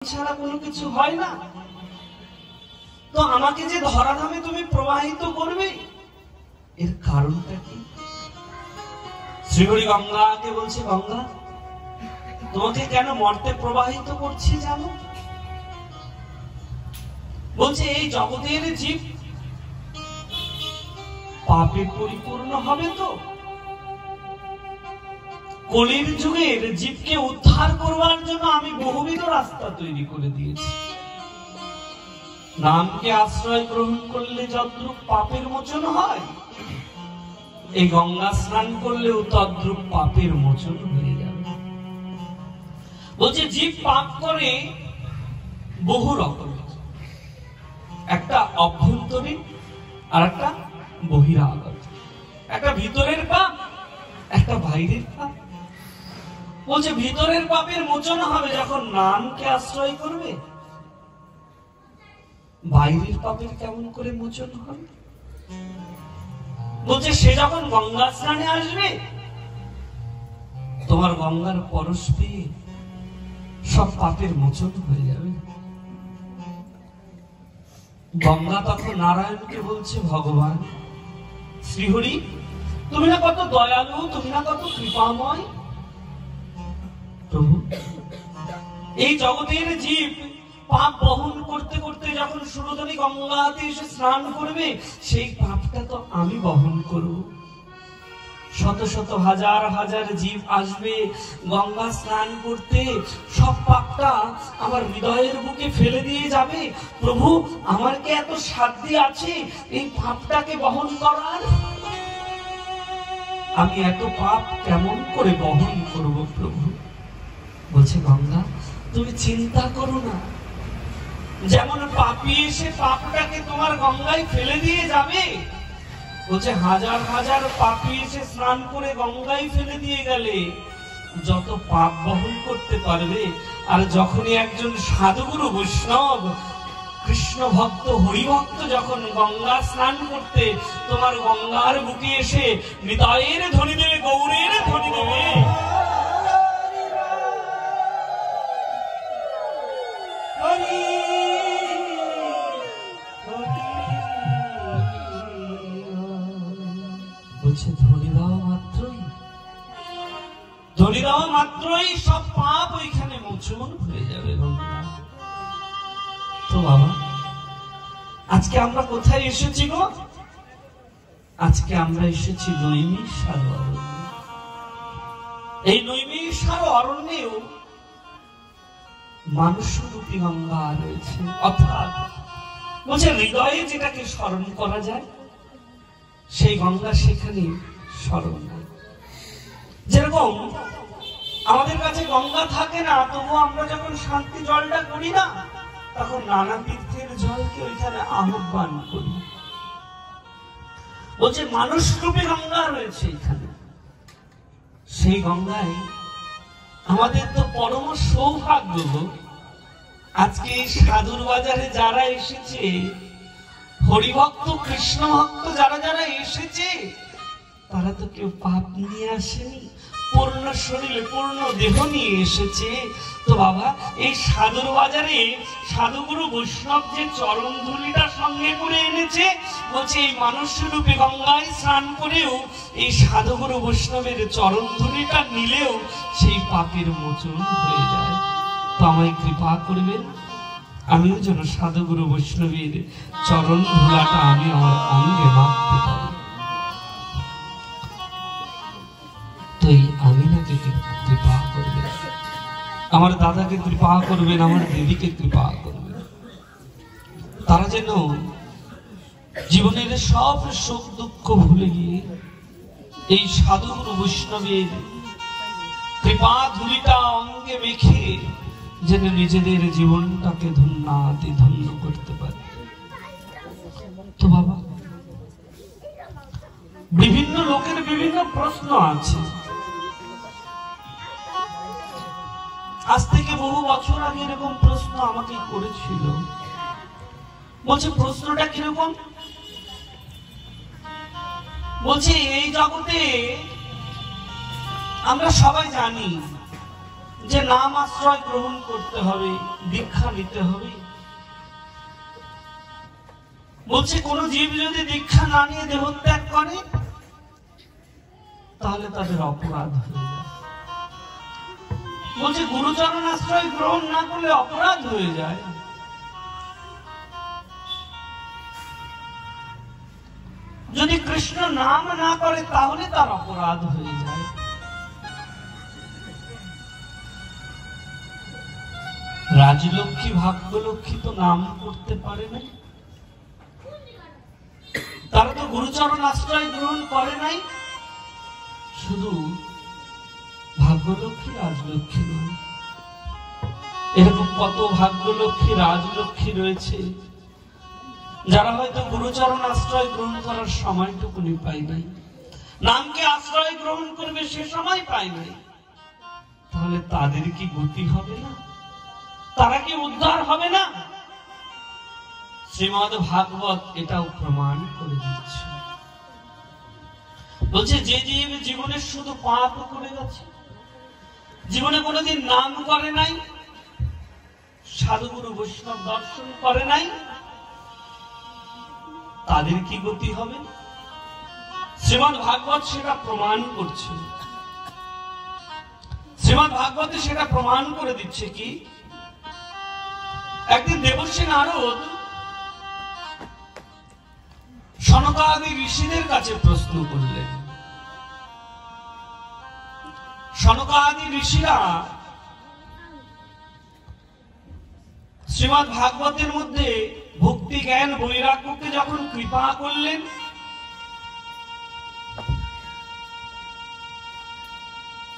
ছাড়া কোনো কিছু হয় না। তো আমাকে যে ধরাধামে তুমি প্রবাহিত করবে, এর কারণটা কি? শ্রীহরি গঙ্গাকে বলছে, গঙ্গা তোমাকে কেন মর্তে প্রবাহিত করছি জানো? বলছে এই জগতের জীব পাপে পরিপূর্ণ হবে, তো কলির যুগের জীবকে উদ্ধার করবার জন্য আমি বহুবিধ রাস্তা তৈরি করে দিয়েছি। নামকে আশ্রয় গ্রহণ করলে যদ্রূপ পাপের মোচন হয়, এই গঙ্গা স্নান করলেও তদ্রূপ পাপের মোচন হয়ে যাবে। বলছে জীব পাপ করে বহু রকমের, একটা অভ্যন্তরীণ আর একটা বহিরাগত, একটা ভিতরের পাপ, একটা বাইরের পাপ। বলছে ভিতরের পাপের মোচন হবে যখন নামকে আশ্রয় করবে, বাইরের পাপের কেমন করে মোচন হবে? বলছে সে যখন গঙ্গা স্নানে আসবে, তোমার গঙ্গার পরশ পেয়ে সব পাপের মোচন হয়ে যাবে। গঙ্গা তখন নারায়ণকে বলছে, ভগবান শ্রীহরি তুমি না কত দয়ালু, তুমি না কত কৃপাময়। প্রভু এই জগতের জীব পাপ বহন করতে করতে যখন সুরধনী গঙ্গাতে এসে স্নান করবে, সেই পাপটা তো আমি বহন করব। শত শত হাজার হাজার জীব আসবে গঙ্গা স্নান করতে, সব পাপটা আমার হৃদয়ের বুকে ফেলে দিয়ে যাবে। প্রভু আমার কি এত সাধ্য আছে এই পাপটাকে বহন করার? আমি এত পাপ কেমন করে বহন করব প্রভু? বলছে গঙ্গা তুমি চিন্তা করো না, যেমন পাপী এসে পাপটাকে তোমার গঙ্গায় ফেলে দিয়ে যাবে, বলছে হাজার হাজার পাপী এসে স্নান করে গঙ্গায় ফেলে দিয়ে গেলে যত পাপ বহন করতে পারবে। আর যখনই একজন সাধুগুরু বৈষ্ণব কৃষ্ণ ভক্ত হরিভক্ত যখন গঙ্গা স্নান করতে তোমার গঙ্গার বুকে এসে হৃদয়ের ধ্বনি দেবে, গৌরের ধ্বনি দেবে, বলছে ধ্বনি দেওয়া মাত্রই সব পাপ ওইখানে মোচন হয়ে যাবে। তো বাবা আজকে আমরা কোথায় এসেছি গো? আজকে আমরা এসেছি নৈমিষার অরণ্যে। এই নৈমিষার অরণ্যেও মানুষরূপী গঙ্গা রয়েছে, অর্থাৎ বলছে হৃদয়ে যেটাকে স্মরণ করা যায় সেই গঙ্গা সেখানে স্মরণ হয়। যেরকম আমাদের কাছে গঙ্গা থাকে না, তবু আমরা যখন শান্তি জলটা করি না, তখন নানা তীর্থের জলকে ওইখানে আহ্বান করি। বলছে মানুষরূপী গঙ্গা রয়েছে এখানে, সেই গঙ্গায় আমাদের তো পরম সৌভাগ্য। আজকে সাধুর বাজারে যারা এসেছে, হরিভক্ত কৃষ্ণ ভক্ত যারা যারা এসেছে, তারা তো কেউ পাপ নিয়ে আসেনি, পূর্ণ শরীরে পূর্ণ দেহ নিয়ে এসেছে। তো বাবা এই সাধুর বাজারে সাধুগুরু বৈষ্ণব যে চরণ ধুলিটা সঙ্গে করে এনেছে, বলছে এই মানুষরূপী গঙ্গায় স্নান করেও এই সাধুগুরু বৈষ্ণবের চরণ ধুলিটা নিলেও সেই পাপের মোচন হয়ে যায়। তো আমায় কৃপা করবেন, আমিও যেন সাধুগুরু বৈষ্ণবের চরণ ধুলাটা আমি আমার অঙ্গে মাখতে পারি। তো এই আমিনাকে কৃপা করবেন, আমার দাদাকে কৃপা করবেন, আমার দিদিকে কৃপা করবেন, তারা যেন জীবনের সব সুখ দুঃখ ভুলে গিয়ে এই সাধুগুরু বৈষ্ণবের কৃপা ধুলিটা অঙ্গে মেখে যেন নিজেদের জীবনটাকে ধন্যাতি ধন্য করতে পারে। তো বাবা বিভিন্ন লোকের বিভিন্ন প্রশ্ন আছে। আজ থেকে বহু বছর আগে এরকম প্রশ্ন আমাকে করেছিল। বলছে প্রশ্নটা কিরকম? বলছে এই জগতে আমরা সবাই জানি যে নাম আশ্রয় গ্রহণ করতে হবে, দীক্ষা নিতে হবে। বলছে কোন জীব যদি দীক্ষা না নিয়ে দেহত্যাগ করে তাহলে তাদের অপরাধ হয়ে যায়। বলছে গুরুচরণ আশ্রয় গ্রহণ না করলে অপরাধ হয়ে যায়। যদি কৃষ্ণ নাম না করে তাহলে তার অপরাধ হয়ে যায়। রাজলক্ষ্মী ভাগ্যলক্ষ্মী তো নাম করতে পারে না, তারা তো গুরুচরণ আশ্রয় গ্রহণ করে নাই। শুধু ভাগ্যলক্ষ্মী রাজলক্ষ্মী নয়, এরকম কত ভাগ্যলক্ষ্মী রাজলক্ষ্মী রয়েছে যারা হয়তো গুরুচরণ আশ্রয় গ্রহণ করার সময়টুকুনি পায় নাই, নামকে আশ্রয় গ্রহণ করবে সে সময় পায় নাই। তাহলে তাদের কি গতি হবে না? তারা কি উদ্ধার হবে না? শ্রীমদ ভাগবত এটাও প্রমাণ করে দিচ্ছে। বলছে যে জীব জীবনে শুধু পাপ করে গেছে, জীবনে কোনোদিন নাম করে নাই, সাধুগুরু বৈষ্ণব দর্শন করে নাই, তাদের কি গতি হবে? শ্রীমদ ভাগবত সেটা প্রমাণ করছে। শ্রীমদ ভাগবতে সেটা প্রমাণ করে দিচ্ছে কি, একদিন দেবর্ষি নারদ সনকাদি ঋষিদের কাছে প্রশ্ন করলেন। সনকাদি ঋষিরা শ্রীমদ ভাগবতের মধ্যে ভক্তি জ্ঞান বৈরাগ্যকে যখন কৃপা করলেন,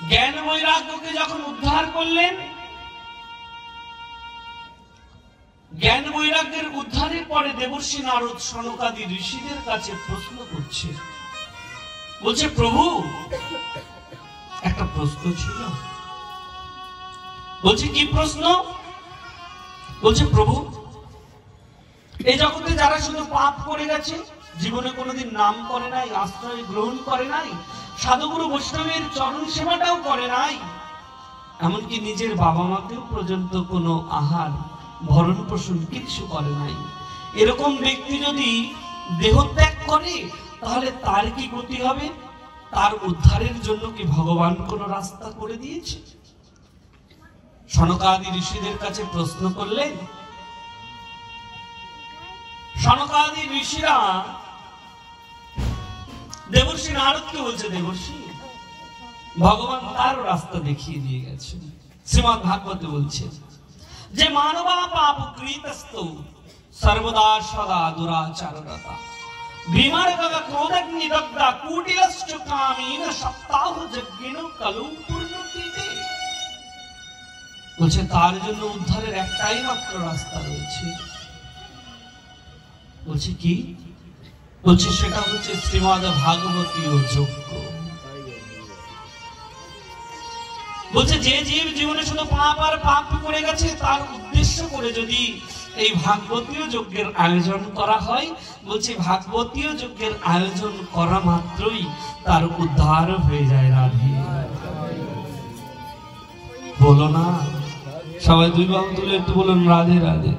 জ্ঞান বৈরাগ্যকে যখন উদ্ধার করলেন, জ্ঞান বৈরাগ্যের উদ্ধারের পরে দেবর্ষি নারদ সনকাদি ঋষিদের কাছে প্রশ্ন করছে। বলছে প্রভু একটা প্রশ্ন ছিল। বলছে কি প্রশ্ন? বলছে প্রভু এই জগতে যারা শুধু পাপ করে গেছে, জীবনে কোনোদিন নাম করে নাই, আশ্রয় গ্রহণ করে নাই, সাধুগুরু বৈষ্ণবের চরণ সেবাটাও করে নাই, এমনকি নিজের বাবা মাকেও পর্যন্ত কোনো আহার ভরণ পোষণ কিছু করে নাই, এরকম ব্যক্তি যদি দেহত্যাগ করে তাহলে তার কি গতি হবে? তার উদ্ধারের জন্য কি ভগবান কোন রাস্তা করে দিয়েছে? সনকাদি ঋষিদের কাছে প্রশ্ন করলেন। সনকাদি ঋষিরা দেবর্ষি নারদকে বলছে, দেবর্ষি ভগবান তার রাস্তা দেখিয়ে দিয়ে গেছে। শ্রীমদ ভাগবতে বলছে যে মানবা পাপ কৃতস্তু সর্বদা সদা দুরাচাররতা বিমার্গগ ক্রোধগ্নিদগ্ধা কুটিলশ্চ কামেন সপ্তাহ যজ্ঞেন কলৌ পূর্ণতিতে। বলছে তার জন্য উদ্ধারের একটাই মাত্র রাস্তা রয়েছে। বলছে কি? বলছে সেটা হচ্ছে শ্রীমদ ভাগবতীয় যজ্ঞ। বলছে যে জীব জীবনে শুধু পাপ আর পাপ করে গেছে, তার উদ্দেশ্য করে যদি এই ভাগবতীয় যজ্ঞের আয়োজন করা হয়, বলছে ভাগবতীয় যজ্ঞের আয়োজন করা মাত্রই তার উদ্ধার হয়ে যায়। রাধে বলো না সবাই, দুই বাহু তুলে একটু বলুন রাধে রাধে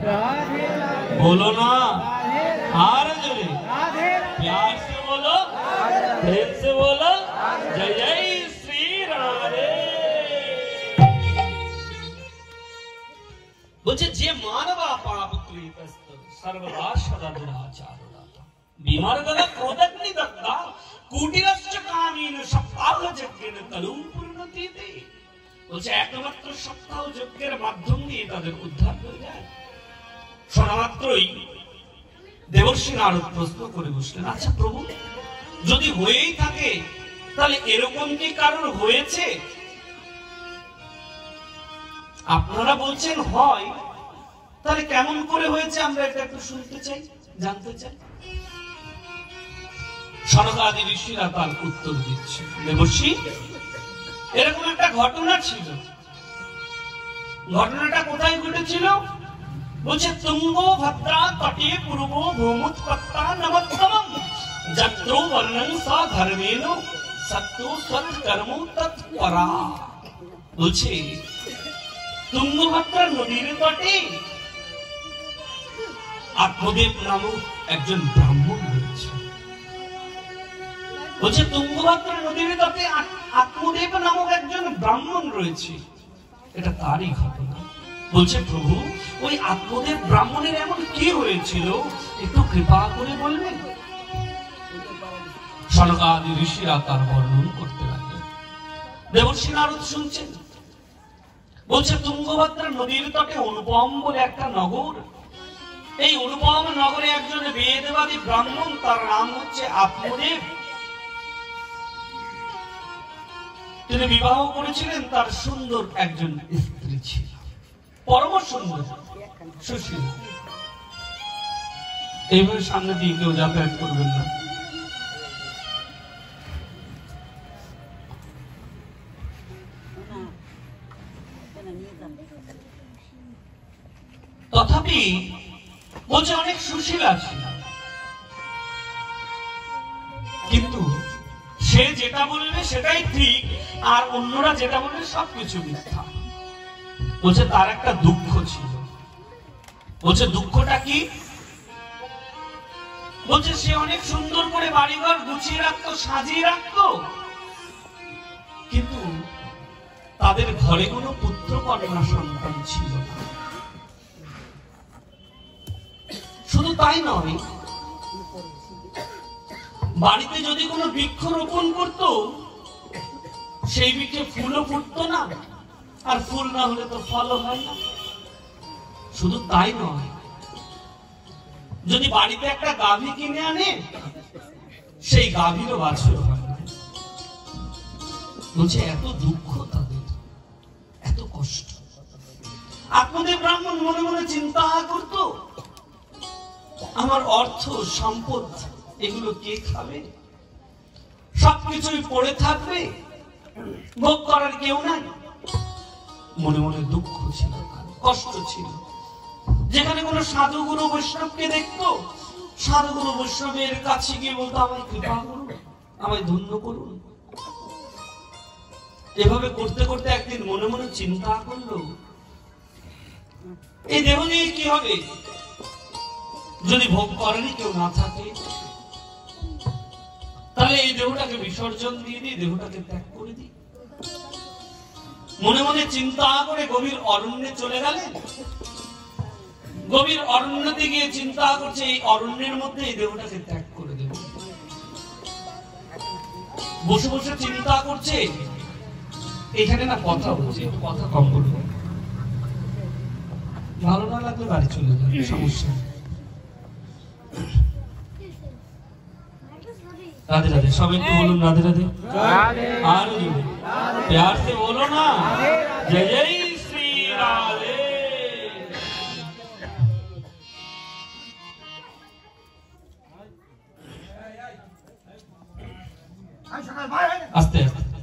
বলো না, আর জোরে प्यार से बोलो, प्रेम से बोलो, जय जय श्री राधे। বলছে যে মানবা পাপ কৃতস্ত সর্বদা সদা দুরাচাররতা বিমার্গগ ক্রোধগ্নিদগ্ধা কুটিলশ্চ কামেন সপ্তাহ যজ্ঞেন কলৌ পূর্ণতিতে। বলছে একমাত্র সপ্তাহ যজ্ঞের মাধ্যম দিয়ে তাদের উদ্ধার হয়ে যায়। শোনা মাত্রই দেবর্ষি নারদ প্রশ্ন করে বসলেন, আচ্ছা প্রভু যদি হয়েই থাকে তাহলে এরকম কি কারণ হয়েছে? আপনারা বলছেন হয়, তাহলে কেমন করে হয়েছে আমরা এটা একটু শুনতে চাই, জানতে চাই। সনকাদি ঋষিরা তার উত্তর দিচ্ছে, দেবর্ষি এরকম একটা ঘটনা ছিল। ঘটনাটা কোথায় ঘটেছিল? বলছে তুঙ্গো ভদ্রা তটে পূর্ব ভূমুৎপত্তা নমোত্তমম যত্রো বর্ণং সা ধর্মেন সত্তু সৎ কর্ম তৎপরা। বলছে তুঙ্গভদ্রা নদীর তটে আত্মদেব নামক একজন ব্রাহ্মণ রয়েছে। বলছে তুঙ্গভদ্রা নদীর তটে আত্মদেব নামক একজন ব্রাহ্মণ রয়েছে, এটা তারই ঘটনা। বলছে প্রভু, ওই আত্মদেব ব্রাহ্মণের এমন কি হয়েছিল একটু কৃপা করে বলবেন? সনকাদি ঋষিরা তার বর্ণন করতে লাগলেন। দেবর্ষি নারদ শুনছেন। বলছে তুঙ্গভদ্রা নদীর তটে অনুপম বলে একটা নগর, এই অনুপম নগরে একজন বেদবাদী ব্রাহ্মণ, তার নাম হচ্ছে আত্মদেব। তিনি বিবাহ করেছিলেন, তার সুন্দর একজন স্ত্রী ছিল, পরম সুন্দর সুশীলা। এইভাবে সামনে দিয়ে কেউ যাতায়াত করবেন না। তথাপি বলছে অনেক সুশীলা ছিল, কিন্তু সে যেটা বলবে সেটাই ঠিক, আর অন্যরা যেটা বলবে সবকিছু মিথ্যা। বলছে তার একটা দুঃখ ছিল। বলছে দুঃখটা কি? বলছে সে অনেক সুন্দর করে বাড়িঘর গুছিয়ে রাখতো, সাজিয়ে রাখতো, কিন্তু তাদের ঘরে কোনো পুত্র কন্যা সন্তান ছিল না। শুধু তাই নয়, বাড়িতে যদি কোনো বৃক্ষ রোপণ করতো, সেই বৃক্ষে ফুলও ফুটতো না, আর ফুল না হলে তো ফলও হয় না। শুধু তাই নয়, যদি বাড়িতে একটা গাভী কিনে আনে, সেই গাভীরও বাছুর হয় না। বলছে এত দুঃখ তাদের, এত কষ্ট। আত্মদেব ব্রাহ্মণ মনে মনে চিন্তা করত, আমার অর্থ সম্পদ এগুলো কে খাবে? সবকিছুই পড়ে থাকবে, ভোগ করার কেউ নাই। মনে মনে দুঃখ ছিল, কষ্ট ছিল। যেখানে কোনো সাধু গুরু বৈষ্ণবকে দেখতো, সাধু গুরু বৈষ্ণবের কাছে গিয়ে বলতো, আমায় কৃপা করুন, আমায় ধন্য করুন। এভাবে করতে করতে একদিন মনে মনে চিন্তা করলো, এই দেহ নিয়ে কি হবে? যদি ভোগ করেনি কেউ না থাকে, তাহলে এই দেহটাকে বিসর্জন দিয়ে দিই, দেহটাকে ত্যাগ করে দিই। মনে মনে চিন্তা করে গভীর অরণ্যে চলে গেলেন। গভীর অরণ্যতে গিয়ে চিন্তা করছে, এই অরণ্যের মধ্যে এই দেহটাকে ত্যাগ করে দেব। বসে বসে চিন্তা করছে। এখানে না কথা হচ্ছে, কথা কম বলবো, ভালো না লাগলে বাড়ি চলে যাবে, সমস্যা। राधे राधे, सब एक बोलूं राधे राधे, और प्यार से बोलो ना, जय जय श्री राधे। आस्ते आस्ते।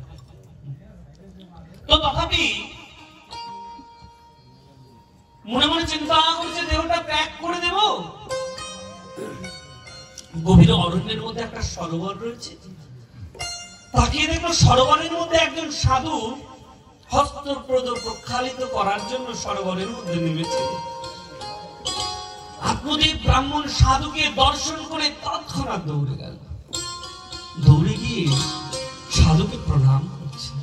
तो तथापि মনে মনে চিন্তা করছে, দেহটা ত্যাগ করে দেব। গভীর অরণ্যের মধ্যে একটা সরোবর রয়েছে। তাকিয়ে দেখলো সরোবরের মধ্যে একজন সাধু হস্তপ্রদ প্রক্ষালিত করার জন্য সরোবরের মধ্যে নেমেছে। আত্মদেব ব্রাহ্মণ সাধুকে দর্শন করে তৎক্ষণাৎ দৌড়ে গেল। দৌড়ে গিয়ে সাধুকে প্রণাম করছে,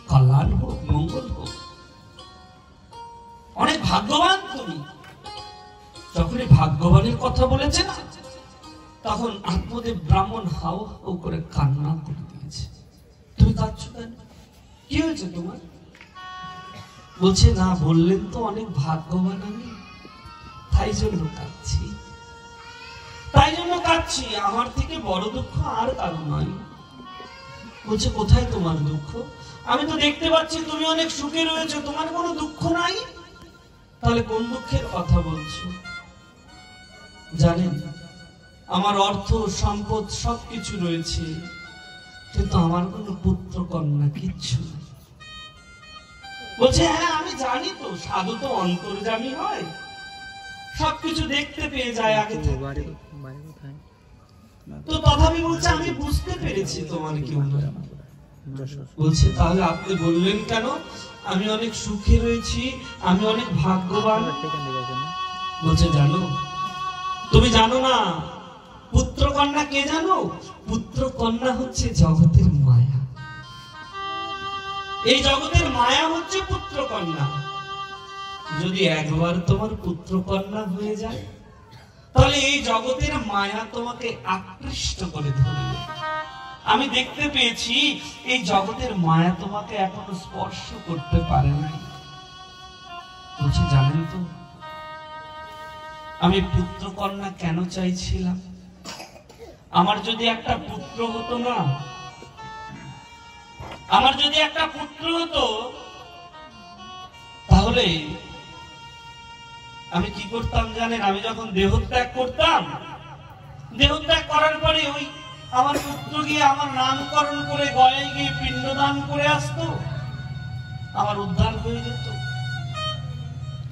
কল্যাণ হোক, মঙ্গল হোক, অনেক ভাগ্যবান তুমি। যখন ভাগ্যবানের কথা বলেছে না, তখন আত্মদেব ব্রাহ্মণ হাও হাও করে কান্না করে দিয়েছে। তুমি কাঁদছো কেন? কি হয়েছে তোমার? বলছে না, বললেন তো অনেক ভাগ্যবান আমি, তাই জন্য কাঁদছি, তাই জন্য কাঁদছি। আমার থেকে বড় দুঃখ আর কারো নয়। বলছে কোথায় তোমার দুঃখ? আমি তো দেখতে পাচ্ছি তুমি অনেক সুখে রয়েছো, তোমার কোনো দুঃখ নাই। তাহলে কোন দুঃখের কথা বলছো? জানেন, আমার অর্থ সম্পদ সবকিছু রয়েছে, কিন্তু আমার কোনো পুত্র কন্যা কিচ্ছু নেই। বলছে হ্যাঁ আমি জানি তো, সাধু তো অন্তর্যামী হয়, সবকিছু দেখতে পেয়ে যায় আগে থেকে। তো তথাপি বলছে আমি বুঝতে পেরেছি তোমার কেউ নয়। বলছে তাহলে আপনি বললেন কেন আমি অনেক সুখে রয়েছি, আমি অনেক ভাগ্যবান? বলছে জানো, তুমি জানো না পুত্র কন্যা কে জানো? পুত্র কন্যা হচ্ছে জগতের মায়া। এই জগতের মায়া হচ্ছে পুত্র কন্যা। যদি একবার তোমার পুত্র কন্যা হয়ে যায় তাহলে এই জগতের মায়া তোমাকে আকৃষ্ট করে ধরবে। আমি দেখতে পেয়েছি এই জগতের মায়া তোমাকে এখনো স্পর্শ করতে পারে নাই। বলছে জানেন তো আমি পুত্র কন্যা কেন চাইছিলাম? আমার যদি একটা পুত্র হতো না, আমার যদি একটা পুত্র হতো তাহলে আমি কি করতাম জানেন? আমি যখন দেহত্যাগ করতাম, দেহত্যাগ করার পরে ওই আমার পুত্র গিয়ে আমার নামকরণ করে গয়ায় গিয়ে পিণ্ডদান করে আসতো, আমার উদ্ধার হয়ে যেত।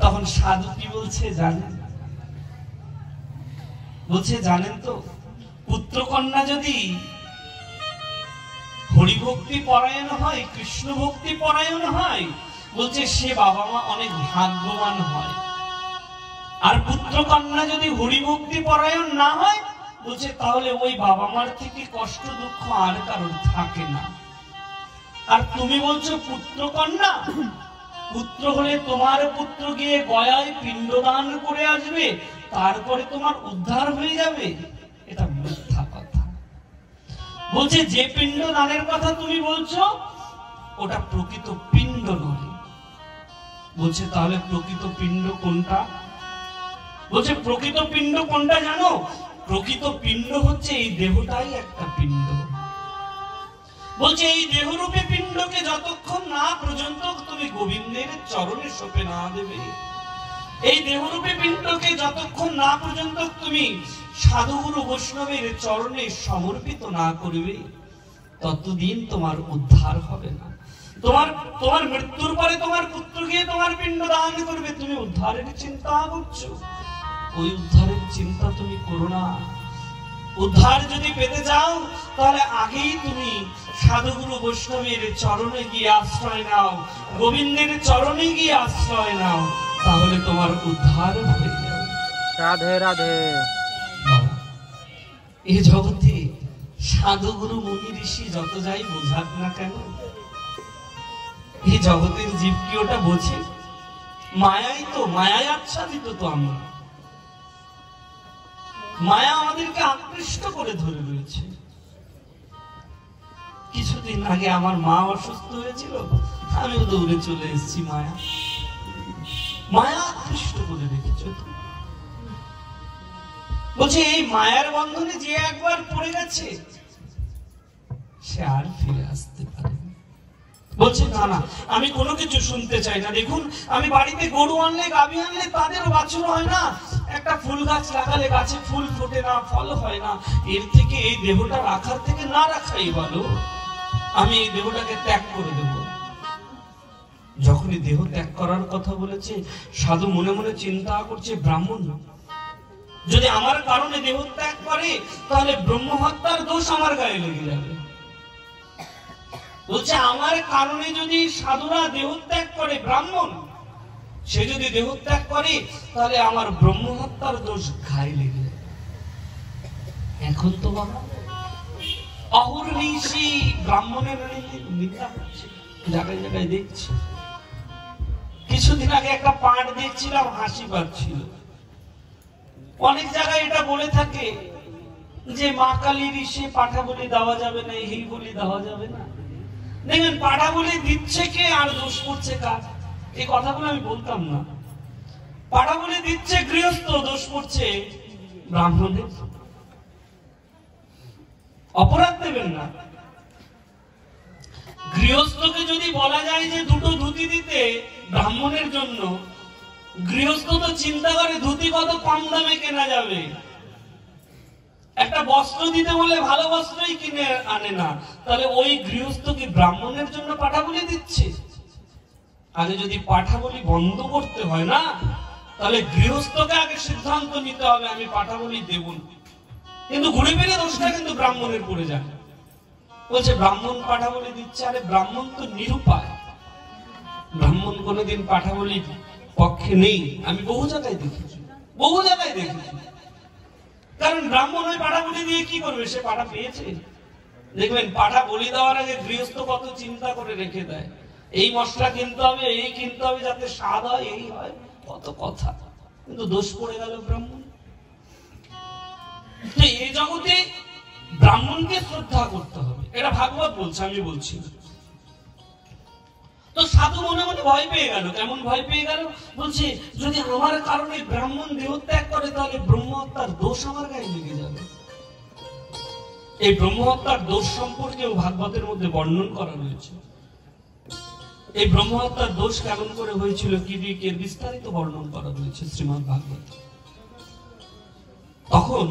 তখন সাধু কি বলছে জানেন? বলছে জানেন তো পুত্র কন্যা যদি হরিভক্তি পরায়ণ হয়, কৃষ্ণ ভক্তি পরায়ণ হয়, বলছে সে বাবা মা অনেক ভাগ্যবান হয়। আর পুত্র কন্যা যদি হরিভক্তি পরায়ণ না হয়, বলছে তাহলে ওই বাবা মার থেকে কষ্ট দুঃখ আর কারোর থাকে না। আর তুমি বলছো পুত্র কন্যা, পুত্র হলে তোমার পুত্র গিয়ে গয়ায় পিণ্ডদান করে আসবে, তারপরে তোমার উদ্ধার হয়ে যাবে, এটা মিথ্যা কথা। বলছে যে পিণ্ড দানের কথা তুমি বলছো ওটা প্রকৃত পিণ্ড নয়। বলছে তাহলে প্রকৃত পিণ্ড কোনটা? বলছে প্রকৃত পিণ্ড কোনটা জানো? প্রকৃত পিণ্ড হচ্ছে এই দেহটাই একটা পিণ্ড। বলছে এই দেহরূপে পিণ্ডকে যতক্ষণ না পর্যন্ত তুমি গোবিন্দের চরণে সঁপে না দেবে, এই দেহরূপে পিণ্ডকে যতক্ষণ না পর্যন্ত তুমি সাধুগুরু বৈষ্ণবের চরণে সমর্পিত না করবে, ততদিন তোমার উদ্ধার হবে না। তোমার মৃত্যুর পরে তোমার পুত্র গিয়ে তোমার পিণ্ড দান করবে, তুমি উদ্ধারের চিন্তা করছো, ওই উদ্ধারের চিন্তা তুমি করো না। উদ্ধার যদি পেতে যাও তাহলে আগেই তুমি সাধুগুরু বৈষ্ণবের চরণে গিয়ে আশ্রয় নাও, গোবিন্দের চরণে গিয়ে আশ্রয় নাও, তাহলে তোমার উদ্ধার হয়ে যাবে। রাধে রাধে। এই জগতে সাধুগুরু মুনি ঋষি যত যাই বোঝাক না কেন, এই জগতের জীব কি ওটা বোঝে? মায়াই তো, মায়ায় আচ্ছাদিত তো আমরা। মায়া আমাদেরকে আকৃষ্ট করে ধরে রয়েছে। কিছুদিন আগে আমার মা অসুস্থ হয়েছিল, আমিও দৌড়ে চলে এসেছি। মায়া মায়া আকৃষ্ট করে রেখেছে। বলছে এই মায়ার বন্ধনে যে একবার পড়ে গেছে সে আর ফিরে আসতে পারে না। বলছে না না, আমি কোনো কিছু শুনতে চাই না। দেখুন আমি বাড়িতে গরু আনলে, গাভী আনলে তাদেরও বাছুর হয় না, একটা ফুল গাছ লাগালে গাছে ফুল ফোটে না, ফল হয় না, এর থেকে এই দেহটা রাখার থেকে না রাখাই ভালো। আমি এই দেহটাকে ত্যাগ করে দেব। যখনই দেহ ত্যাগ করার কথা বলেছে, সাধু মনে মনে চিন্তা করছে ব্রাহ্মণ যদি আমার কারণে দেহ ত্যাগ করে তাহলে ব্রহ্ম হত্যার দোষ আমার গায়ে লেগে যাবে। বলছে আমার কারণে যদি সাধুরা দেহ ত্যাগ করে, ব্রাহ্মণ সে যদি দেহ ত্যাগ করে তাহলে আমার ব্রহ্ম হত্যার দোষ গায়ে লেগে যাবে। এখন তো বাবা অহর্নিশি ব্রাহ্মণের নিন্দা করছে, জায়গায় জায়গায় দেখছি। কিছুদিন আগে একটা পাঠ দেখছিলাম, হাসি পাচ্ছিল। অনেক জায়গায় এটা বলে থাকে যে মা কালীর ইসে পাঠা বলি দেওয়া যাবে না, এই বলি দেওয়া যাবে না। দেখবেন পাঠা বলি দিচ্ছে কে আর দোষ করছে কার? এই কথাগুলো আমি বলতাম না। পাঠা বলি দিচ্ছে গৃহস্থ, দোষ করছে ব্রাহ্মণের। অপরাধ দেবেন না। গৃহস্থকে যদি বলা যায় যে দুটো ধুতি দিতে ব্রাহ্মণের জন্য, গৃহস্থ তো চিন্তা করে ধুতি কত কম দামে কেনা যাবে। একটা বস্ত্র দিতে বলে ভালো বস্ত্রই কিনে আনে না, তাহলে ওই গৃহস্থ কি ব্রাহ্মণের জন্য পাঠা বলি দিচ্ছে? আগে যদি পাঠা বলি বন্ধ করতে হয় না, তাহলে গৃহস্থকে আগে সিদ্ধান্ত নিতে হবে আমি পাঠা বলি দেব না। কিন্তু ঘুরে ফিরে দোষটা কিন্তু ব্রাহ্মণের পড়ে যায়। বলছে ব্রাহ্মণ পাঠাবলি দিচ্ছে। আরে ব্রাহ্মণ তো নিরুপায়, ব্রাহ্মণ কোনোদিন পাঠাবলির পক্ষে নেই। আমি বহু জায়গায় দেখেছি, বহু জায়গায় দেখেছি। কারণ ব্রাহ্মণ ওই পাঠাবলি দিয়ে কি করবে? সে পাঠা পেয়েছে। দেখবেন পাঠা বলি দেওয়ার আগে গৃহস্থ কত চিন্তা করে রেখে দেয়, এই মশলা কিনতে হবে, এই কিনতে হবে যাতে স্বাদ হয়, এই হয়, কত কথা। কিন্তু দোষ পড়ে গেল ব্রাহ্মণ। তো এই জগতে ব্রাহ্মণকে শ্রদ্ধা করতে হবে, এটা ভাগবত বলছে, আমি বলছি। তো সাধু মনে মনে ভয় পেয়ে গেল। কেমন ভয় পেয়ে গেল? বলছে যদি আমার কারণে ব্রাহ্মণ দেহত্যাগ করে তাহলে ব্রহ্মহত্যার দোষ আমার গায়ে লেগে যাবে। এই ব্রহ্মহত্যার দোষ সম্পর্কেও ভাগবতের মধ্যে বর্ণন করা রয়েছে। এই ব্রহ্মহত্যার দোষ কেমন করে হয়েছিল, কি দিয়ে এর বিস্তারিত বর্ণন করা রয়েছে শ্রীমদ্ ভাগবত। তখন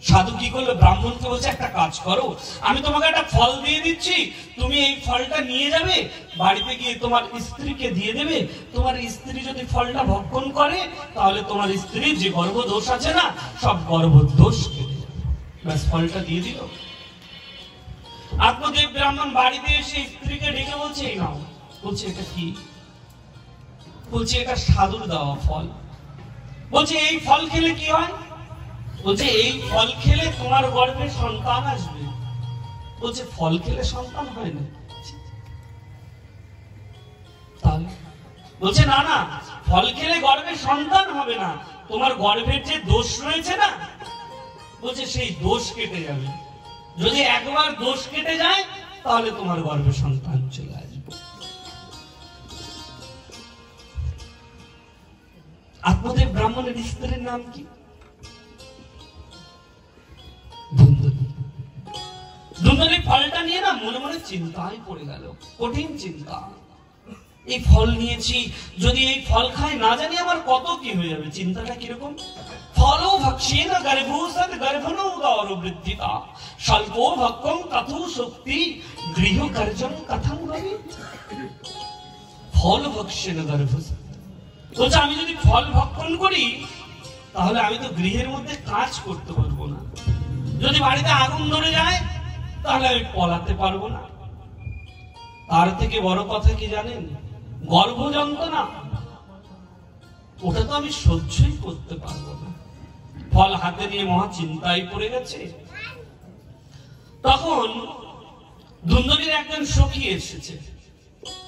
সাধু কি করলো? ব্রাহ্মণকে বলছে একটা কাজ করো, আমি তোমাকে একটা ফল দিয়ে দিচ্ছি, তুমি এই ফলটা নিয়ে যাবে, বাড়িতে গিয়ে তোমার স্ত্রীকে দিয়ে দেবে। তোমার স্ত্রী যদি ফলটা ভক্ষণ করে তাহলে তোমার স্ত্রীর যে গর্ভদোষ আছে না, সব গর্ভদোষ কেটে যাবে। ব্যাস, ফলটা দিয়ে দিল। আত্মদেব ব্রাহ্মণ বাড়িতে এসে স্ত্রীকে ডেকে বলছে এই নাও। বলছে এটা কি? বলছে এটা সাধুর দেওয়া ফল। বলছে এই ফল খেলে কি হয়? বলছে এই ফল খেলে তোমার গর্ভে সন্তান আসবে। বলছে ফল খেলে সন্তান হয় না? তাহলে বলছে না না, ফল খেলে গর্ভে সন্তান হবে না, তোমার গর্ভের যে দোষ রয়েছে না, বলছে সেই দোষ কেটে যাবে। যদি একবার দোষ কেটে যায় তাহলে তোমার গর্ভে সন্তান চলে আসবে। আত্মদেব ব্রাহ্মণের স্ত্রীর নাম কি? দুন্দুলি ফলটা নিয়ে না মনে মনে চিন্তায় পড়ে গেল, কঠিন চিন্তা। এই ফল নিয়েছি, যদি এই ফল খাই না জানি আমার কত কি হয়ে যাবে। চিন্তাটা কিরকম? ফলো ভক্ষেন গর্ভোসদ গর্ভনো গৌরবৃদ্ধিতা স্বল্পো ভক্ষং তথু শক্তি গৃহ কার্যং কথং ভবেৎ। ফল ভক্ষেন গর্ভোসদ বলছে আমি যদি ফল ভক্ষণ করি তাহলে আমি তো গৃহের মধ্যে কাজ করতে পারবো না। যদি বাড়িতে আগুন ধরে যায় তাহলে আমি পলাতে পারবো না। তার থেকে বড় কথা কি জানেন? গর্ভ যন্ত্রণা, ওটা তো আমি সহ্যই করতে পারবো না। ফল হাতে নিয়ে মহা চিন্তায় পড়ে গেছে। তখন ধুন্দুলির একজন সখী এসেছে।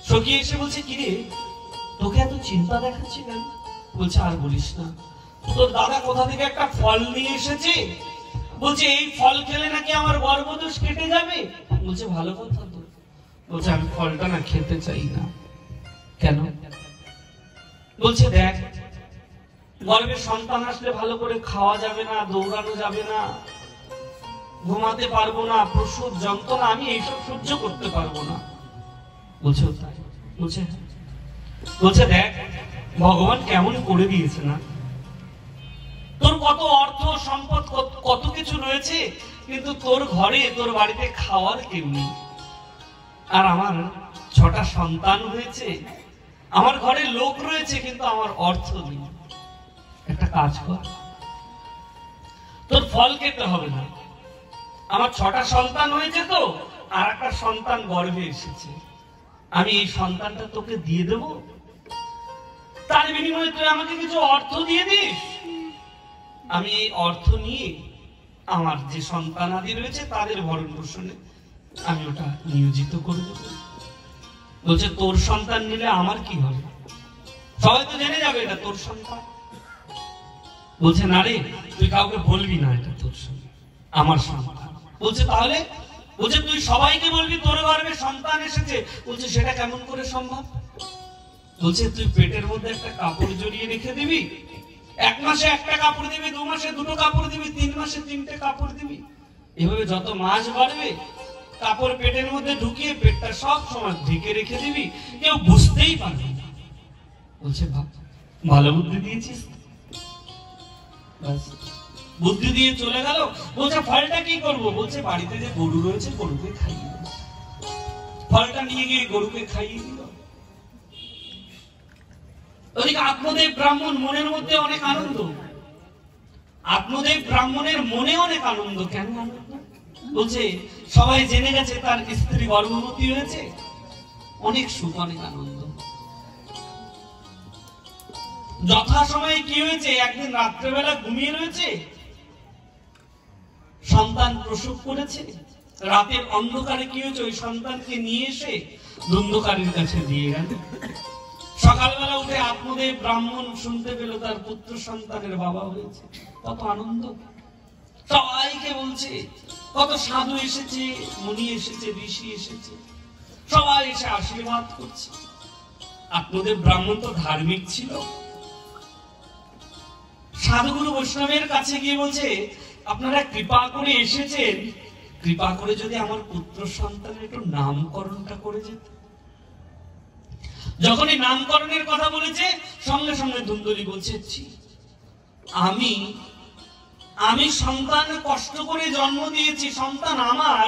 সখী এসে বলছে কিরে তোকে এত চিন্তা দেখাচ্ছি কেন? বলছে আর বলিস না, তোর দাদা কোথা থেকে একটা ফল নিয়ে এসেছে, বলছে এই ফল খেলে নাকি আমার গর্ভদোষ কেটে যাবে। বলছে ভালো কথা তো। বলছে আমি ফলটা না খেতে চাই না। কেন? বলছে দেখ গর্ভে সন্তান আসলে ভালো করে খাওয়া যাবে না, দৌড়ানো যাবে না, ঘুমাতে পারবো না, প্রসব যন্ত্রণা, আমি এইসব সহ্য করতে পারবো না। বলছে তাই? বলছে দেখ ভগবান কেমন করে দিয়েছে না, তোর কত অর্থ সম্পদ কত কিছু রয়েছে, কিন্তু তোর ঘরে তোর বাড়িতে খাওয়ার কেউ নেই। আর আমার 6টা সন্তান হয়েছে, আমার ঘরে লোক রয়েছে, কিন্তু আমার অর্থ নেই। একটা কাজ কর, তোর ফল খেতে হবে না, আমার 6টা সন্তান হয়েছে তো, আর একটা সন্তান গর্ভে এসেছে, আমি এই সন্তানটা তোকে দিয়ে দেব, তার বিনিময়ে তুই আমাকে কিছু অর্থ দিয়ে দিস, আমি এই অর্থ নিয়ে আমার যে সন্তান আদি রয়েছে তাদের ভরণ পোষণে আমি ওটা নিয়োজিত করে দেব। বলছে তোর সন্তান নিলে আমার কি হবে? সবাই তো জেনে যাবে এটা তোর সন্তান। বলছে না রে, তুই কাউকে বলবি না এটা তোর সন্তান, আমার সন্তান। বলছে তাহলে? বলছে তুই সবাইকে বলবি তোর গর্ভে সন্তান এসেছে। বলছে সেটা কেমন করে সম্ভব? বলছে তুই পেটের মধ্যে একটা কাপড় জড়িয়ে রেখে দিবি, 1 মাসে একটা কাপড় দিবি, 2 মাসে 2টো কাপড় দিবি, 3 মাসে 3টে কাপড় দিবি, এভাবে যত মাস বাড়বে কাপড় পেটের মধ্যে ঢুকিয়ে পেটটা সব সময় ঢেকে রেখে দিবি, কেউ বুঝতেই পারবে না। বলছে ভালো বুদ্ধি দিয়েছিস। বুদ্ধি দিয়ে চলে গেল। বলছে ফলটা কি করবো? বলছে বাড়িতে যে গরু রয়েছে গরুকে খাইয়ে দেব। ফলটা নিয়ে গিয়ে গরুকে খাইয়ে দিল। ওদিকে আত্মদেব ব্রাহ্মণ মনের মধ্যে অনেক আনন্দ। আত্মদেব ব্রাহ্মণের মনে অনেক আনন্দ। কেন আনন্দ? বলছে সবাই জেনে গেছে তার স্ত্রী গর্ভবতী হয়েছে, অনেক সুখ, অনেক আনন্দ। যথাসময়ে কি হয়েছে, একদিন রাত্রেবেলা ঘুমিয়ে রয়েছে, সন্তান প্রসব করেছে। রাতের অন্ধকারে কি হয়েছে, ওই সন্তানকে নিয়ে এসে ধুন্ধকারীর কাছে দিয়ে গেল। সকালবেলা উঠে আত্মদেব ব্রাহ্মণ শুনতে পেল তার পুত্র সন্তানের বাবা হয়েছে। কত আনন্দ, সবাইকে বলছে। কত সাধু এসেছে, মুনি এসেছে, ঋষি এসেছে, সবাই এসে আশীর্বাদ করছে। আত্মদেব ব্রাহ্মণ তো ধার্মিক ছিল, সাধুগুরু বৈষ্ণবের কাছে গিয়ে বলছে, আপনারা কৃপা করে এসেছেন, কৃপা করে যদি আমার পুত্র সন্তানের একটু নামকরণটা করে যেত। যখনই নামকরণের কথা বলেছে, সঙ্গে সঙ্গে ধুন্দুলি বলছে, আমি সন্তান কষ্ট করে জন্ম দিয়েছি, সন্তান আমার,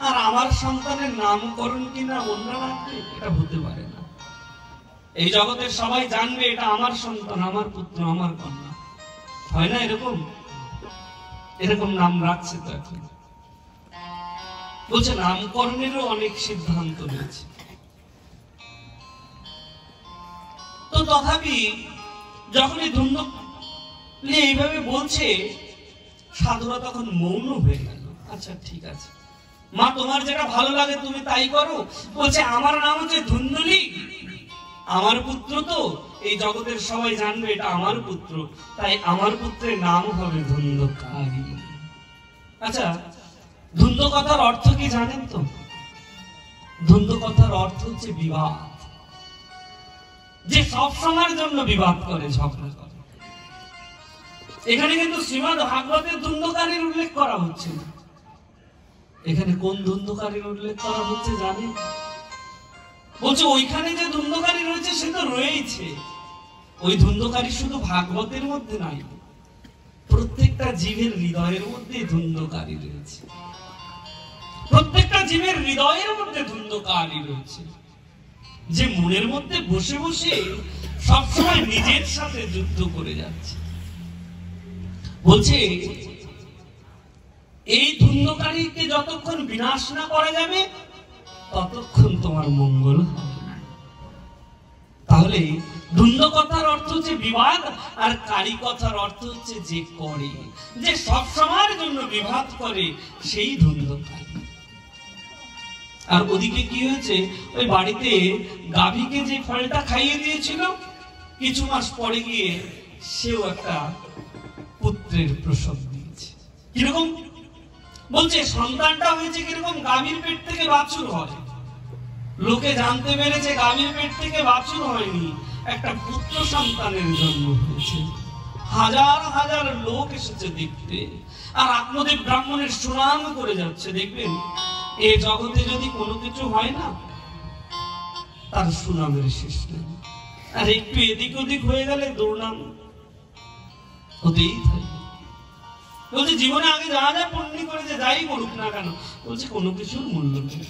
আর আমার সন্তানের নামকরণ কিনা অন্য রাখবে, এটা হতে পারে না। এই জগতের সবাই জানবে এটা আমার সন্তান, আমার পুত্র, আমার কন্যা। হয় না এরকম? এরকম নাম রাখছে তো এখন। বলছে নামকরণেরও অনেক সিদ্ধান্ত রয়েছে। তো তথাপি যখনই ধুন্দুলি এইভাবে বলছে, সাধুরা তখন মৌন হয়ে গেল। আচ্ছা ঠিক আছে মা, তোমার যেটা ভালো লাগে তুমি তাই করো। বলছে আমার নাম হচ্ছে ধুন্দুলি, আমার পুত্র তো এই জগতের সবাই জানবে এটা আমার পুত্র, তাই আমার পুত্রের নাম হবে ধুন্ধকারী। আচ্ছা, ধুন্ধ কথার অর্থ কি জানেন তো? ধুন্ধ কথার অর্থ হচ্ছে বিবাদ, যে সব সময়ের জন্য বিবাদ করে, ঝগড়া করে। এখানে কিন্তু শ্রীমদ্ ভাগবতের ধুন্ধকারীর উল্লেখ করা হচ্ছে না। এখানে কোন ধুন্ধকারীর উল্লেখ করা হচ্ছে জানেন? বলছে ওইখানে যে ধুন্ধকারী রয়েছে সে তো রয়েছে, ওই ধুন্ধকারী শুধু ভাগবতের মধ্যে নাই, প্রত্যেকটা জীবের হৃদয়ের মধ্যে ধুন্ধকারী রয়েছে। প্রত্যেকটা জীবের হৃদয়ের মধ্যে ধুন্ধকারী রয়েছে, যে মনের মধ্যে বসে বসে সবসময় নিজের সাথে যুদ্ধ করে যাচ্ছে। বলছে এই ধুন্ধকারীকে যতক্ষণ বিনাশ না করা যাবে ততক্ষণ তোমার মঙ্গল হবে না। তাহলে ধুন্ধ কথার অর্থ হচ্ছে বিবাদ, আর কারি কথার অর্থ হচ্ছে যে করে, যে সব সময়ের জন্য বিবাদ করে, সেই ধুন্ধকারী। আর ওদিকে কি হয়েছে, ওই বাড়িতে গাভীকে যে ফলটা খাইয়ে দিয়েছিল, কিছু মাস পরে গিয়ে সেও একটা পুত্রের প্রসব দিয়েছে। কিরকম? বলছে সন্তানটা হয়েছে কিরকম, গাভীর পেট থেকে বাছুর হয়। লোকে জানতে পেরেছে গাভীর পেট থেকে বাছুর হয়নি, একটা পুত্র সন্তানের জন্ম হয়েছে। হাজার হাজার লোক এসেছে দেখতে, আর আত্মদেব ব্রাহ্মণের সুনাম করে যাচ্ছে। দেখবেন এই জগতে যদি কোনো কিছু হয় না, তার সুনামের শেষ নেই, আর একটু এদিক ওদিক হয়ে গেলে দুর্নাম হতেই থাকে। বলছে জীবনে আগে যা যা পুণ্য করেছে, যাই করুক না কেন, বলছে কোনো কিছুর মূল্য নেই।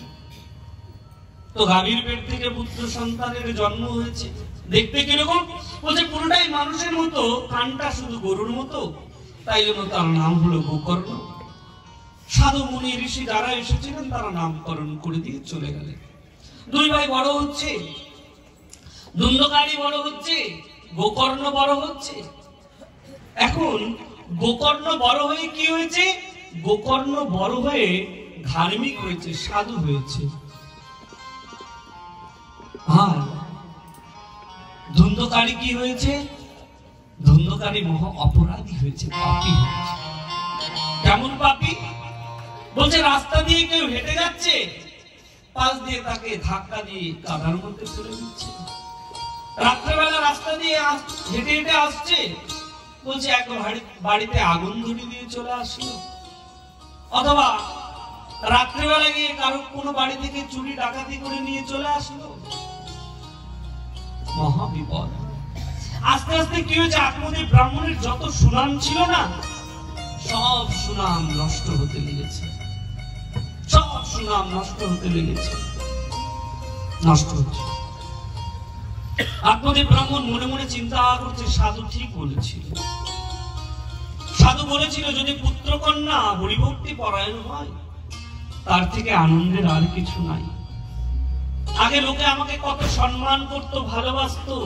তো গাভীর পেট থেকে পুত্র সন্তানের জন্ম হয়েছে, দেখতে কিরকম? বলছে পুরোটাই মানুষের মতো, কানটা শুধু গরুর মতো, তাই জন্য তার নাম হলো গোকর্ণ। সাধু মুনি ঋষি যারা এসেছিলেন তারা নামকরণ করে দিয়ে চলে গেলেন। দুই ভাই বড় হচ্ছে, ধুন্ধকারী বড় হচ্ছে, গোকর্ণ বড় হচ্ছে। এখন গোকর্ণ বড় হয়ে কি হয়েছে? গোকর্ণ বড় হয়ে ধার্মিক হয়েছে, সাধু হয়েছে। আর ধুন্ধকারী কি হয়েছে? ধুন্ধকারী মহা অপরাধী হয়েছে, পাপী হয়েছে। কেমন পাপী? বলছে রাস্তা দিয়ে কেউ হেঁটে যাচ্ছে, পাশ দিয়ে তাকে ধাক্কা দিয়ে কাদার মধ্যে ফেলে দিচ্ছে। রাত্রেবেলা রাস্তা দিয়ে হেঁটে হেঁটে আসছে, বলছে এক বাড়িতে আগুন ধরিয়ে দিয়ে চলে আসলো। অথবা রাত্রেবেলা গিয়ে কারো কোনো বাড়ি থেকে চুরি ডাকাতি করে নিয়ে চলে আসলো। মহা বিপদ। আস্তে আস্তে কি হয়েছে, আত্মদেব ব্রাহ্মণের যত সুনাম ছিল না, সব সুনাম নষ্ট হতে লেগেছে, সব সুনাম নষ্ট হতে লেগেছে, নষ্ট হচ্ছে। আত্মদেব ব্রাহ্মণ মনে মনে চিন্তা করছে, সাধু ঠিক বলেছিল। সাধু বলেছিল যদি পুত্র কন্যা হরিভক্তি পরায়ণ হয় তার থেকে আনন্দের আর কিছু নাই। আগে লোকে আমাকে কত সম্মান করতো, ভালোবাসতো,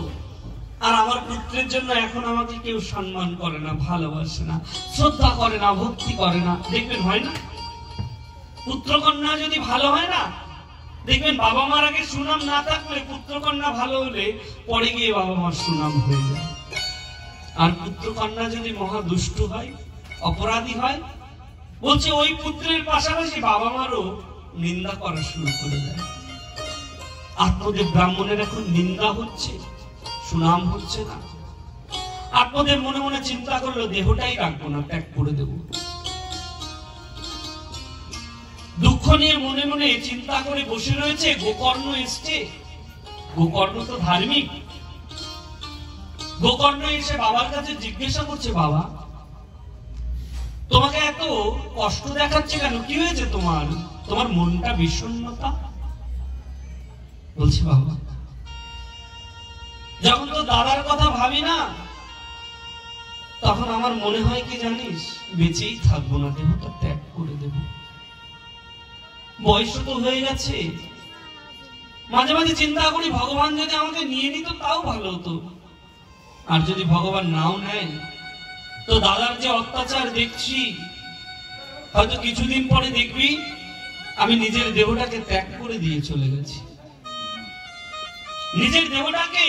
আর আমার পুত্রের জন্য এখন আমাকে কেউ সম্মান করে না, ভালোবাসে না, শ্রদ্ধা করে না, ভক্তি করে না। দেখবেন হয় না? পুত্র কন্যা যদি ভালো হয় না, দেখবেন বাবা মার আগে সুনাম না থাকলে পুত্র কন্যা ভালো হলে পরে গিয়ে বাবা মার সুনাম হয়ে যায়। আর পুত্র কন্যা যদি মহা দুষ্টু হয়, অপরাধী হয়, বলছে ওই পুত্রের পাশাপাশি বাবা মারও নিন্দা করা শুরু করে দেয়। আত্মদেব ব্রাহ্মণের এখন নিন্দা হচ্ছে, সুনাম হচ্ছে না। আত্মদেব মনে মনে চিন্তা করলো, দেহটাই রাখবো না, ত্যাগ করে দেব। দুঃখ নিয়ে মনে মনে চিন্তা করে বসে রয়েছে। গোকর্ণ এসছে, গোকর্ণ তো ধার্মিক। গোকর্ণ এসে বাবার কাছে জিজ্ঞাসা করছে, বাবা তোমাকে এত কষ্ট দেখাচ্ছে কেন? কি হয়েছে তোমার? তোমার মনটা বিষণ্ণতা? বলছে, বাবা যখন তো দাদার কথা ভাবি না, তখন আমার মনে হয় কি জানিস, বেঁচেই থাকবো না, দেহটা ত্যাগ করে দেব। বয়স তো হয়ে গেছে, মাঝে মাঝে চিন্তা করি ভগবান যদি আমাকে নিয়ে নিত তাও ভালো হতো। আর যদি ভগবান নাও নেয়, তো দাদার যে অত্যাচার দেখছি, হয়তো কিছুদিন পরে দেখবি আমি নিজের দেহটাকে ত্যাগ করে দিয়ে চলে গেছি। নিজের দেহটাকে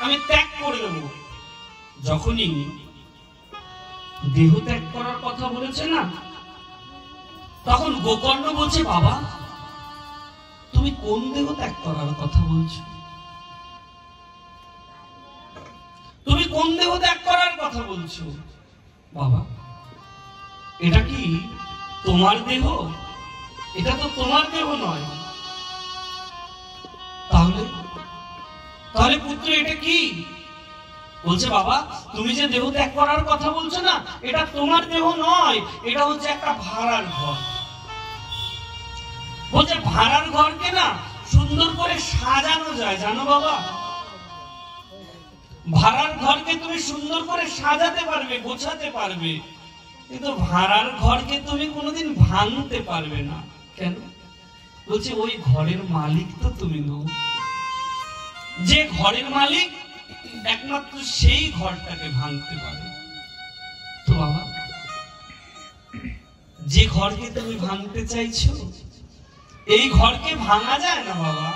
আমি ত্যাগ করে দেব। যখনই দেহ ত্যাগ করার কথা বলেছে না, তখন গোকর্ণ বলছে, বাবা তুমি কোন দেহ ত্যাগ করার কথা বলছো? তুমি কোন দেহ ত্যাগ করার কথা বলছো? বাবা এটা কি তোমার দেহ? এটা তো তোমার দেহ নয়। তাহলে পুত্র এটা কি? বলছে, বাবা তুমি যে দেহ ত্যাগ করার কথা বলছো না, এটা তোমার দেহ নয়, এটা হচ্ছে একটা ভাড়ার ঘর। বলছে ভাড়ার ঘরকে না সুন্দর করে সাজানো যায়, জানো বাবা? ভাড়ার ঘরকে তুমি সুন্দর করে সাজাতে পারবে, গোছাতে পারবে, কিন্তু ভাড়ার ঘরকে তুমি কোনোদিন ভাঙতে পারবে না। কেন? বলছে ওই ঘরের মালিক তো তুমি নও। যে ঘরের মালিক একমাত্র সেই ঘরটাকে ভাঙতে পারে। তো বাবা যে ঘরকে তুমি ভাঙতে চাইছো, এই ঘরকে ভাঙা যায় না বাবা,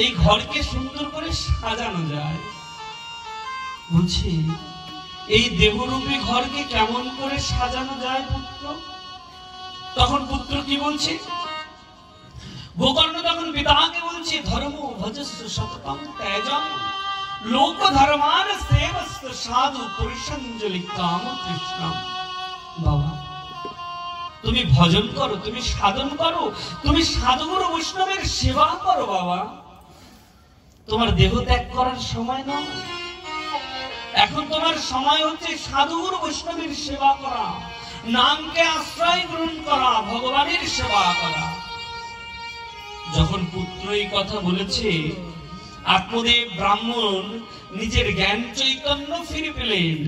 এই ঘরকে সুন্দর করে সাজানো যায়। বলছি এই দেহরূপী ঘরকে কেমন করে সাজানো যায় পুত্র? তখন পুত্র কি বলছে? গোকর্ণ তখন পিতাকে বলছে, ধর্ম ভজস্ব সততম তেজম লোক ধর্মান সেবস্ত সাধু পুরুষাঞ্জলি কাম কৃষ্ণম। বাবা তুমি ভজন করো, তুমি সাধন করো, তুমি সাধুগুরু বৈষ্ণবের সেবা করো বাবা। তোমার দেহ ত্যাগ করার সময় না, এখন তোমার সময় হচ্ছে সাধুগুরু বৈষ্ণবের সেবা করা, নামকে আশ্রয় গ্রহণ করা, ভগবানের সেবা করা। যখন পুত্র এই কথা বলেছে, আত্মদেব ব্রাহ্মণ নিজের জ্ঞান চৈতন্য ফিরে পেলেন।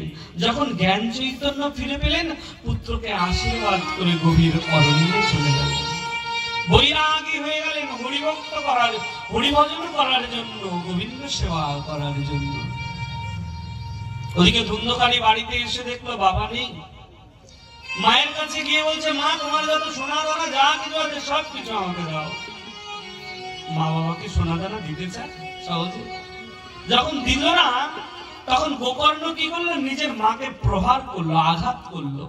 যখন জ্ঞান চৈতন্য ফিরে পেলেন, পুত্রকে আশীর্বাদ করে গভীর অরণ্যে চলে গেলেন। বৈরাগী হয়ে গেলেন হরিভক্ত করার, হরিভজন করার জন্য, গোবিন্দ সেবা করার জন্য। ওদিকে ধুন্ধকারী বাড়িতে এসে দেখলো বাবা নেই। মায়ের কাছে গিয়ে বলছে, মা তোমার যত সোনা দানা যা কিছু আছে সব কিছু আমাকে দাও। মা বাবাকে সোনা দানা দিতে চায় সহজে? যখন দিল না, তখন গোকর্ণ কি করলো? নিজের মাকে প্রহার করলো, আঘাত করলো।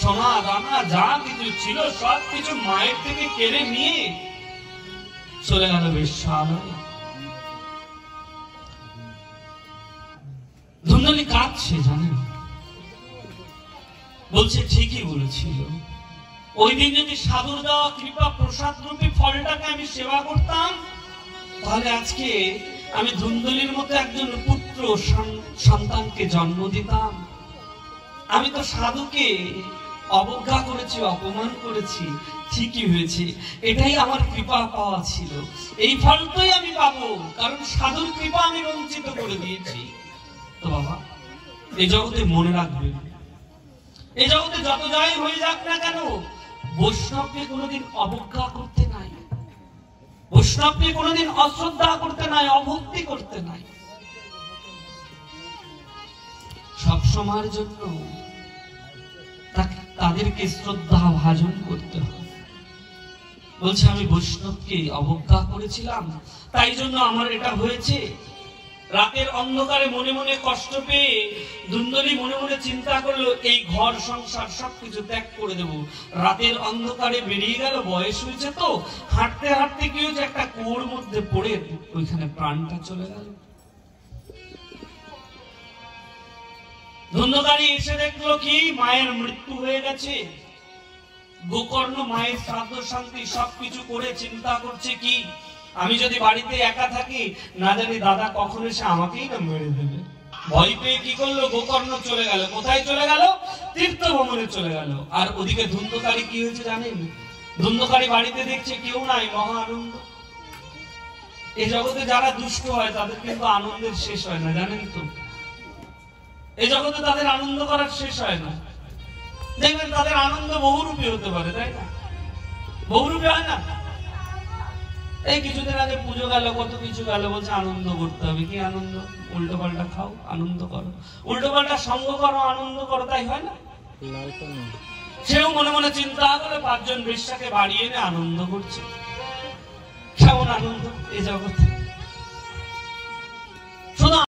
সোনা দানা যা কিছু ছিল সব কিছু মায়ের থেকে কেড়ে নিয়ে চলে গেল বেশ্যালয়ে। ধুন্দুলি কাঁদছে, জানেন? বলছে ঠিকই বলেছিল, ওই দিন যদি সাধুর দেওয়া কৃপা প্রসাদ রূপী ফলটাকে আমি সেবা করতাম, তাহলে আজকে আমি ধুন্দুলির মতো একজন পুত্র সন্তানকে জন্ম দিতাম। আমি তো সাধুকে অবজ্ঞা করেছি, অপমান করেছি, ঠিকই হয়েছে, এটাই আমার কৃপা পাওয়া ছিল, এই ফলটাই আমি পাবো, কারণ সাধুর কৃপা আমি বঞ্চিত করে দিয়েছি। তো বাবা এই জগতে মনে রাখবেন, এই জগতে যত যাই হয়ে যাক না কেন, বৈষ্ণবকে কোনোদিন অবজ্ঞা করতে নাই, বৈষ্ণবকে কোনোদিন অশ্রদ্ধা করতে নাই, অভক্তি করতে নাই। সব সময়ের জন্য তাদেরকে শ্রদ্ধা ভাজন করতে হবে। বলছে আমি বৈষ্ণবকে অবজ্ঞা করেছিলাম, তাই জন্য আমার এটা হয়েছে। রাতের অন্ধকারে মনে মনে কষ্ট পেয়ে দুন্দুলি মনে মনে চিন্তা করলো এই ঘর সংসার সবকিছু ত্যাগ করে দেব। রাতের অন্ধকারে বেরিয়ে গেল, বয়স হয়েছে তো, হাঁটতে হাঁটতে কি হয়েছে, একটা কুয়োর মধ্যে পড়ে ওইখানে প্রাণটা চলে গেল। ধন্যকারী এসে দেখলো কি মায়ের মৃত্যু হয়ে গেছে। গোকর্ণ মায়ের শ্রাদ্ধ শান্তি সবকিছু করে চিন্তা করছে কি আমি যদি বাড়িতে একা থাকি, না জানি দাদা কখন এসে আমাকেই না মেরে দেবে। ভয় পেয়ে কি করলো, গোকর্ণ চলে গেল। কোথায় চলে গেল? তীর্থ ভ্রমণে চলে গেল। আর ওদিকে ধুন্ধকারী কি হয়েছে জানেন? ধুন্ধকারী বাড়িতে দেখছে কেউ নাই, মহা আনন্দ। এই জগতে যারা দুষ্ট হয় তাদের কিন্তু আনন্দের শেষ হয় না, জানেন তো? এই জগতে তাদের আনন্দ করার শেষ হয় না। দেখবেন তাদের আনন্দ বহুরূপী হতে পারে, তাই না? বহুরূপী হয় না? এই কিছুদিন আগে পুজো গেল, কত কিছু গেল, বলছে আনন্দ করতে হবে। কি আনন্দ? উল্টো পাল্টা খাও, আনন্দ করো, উল্টো পাল্টা সঙ্গ করো, আনন্দ করো, তাই হয় না? সেও মনে মনে চিন্তা করে 5 জন বেশ্যাকে বাড়িয়ে এনে আনন্দ করছে। কেমন আনন্দ এই জগতে!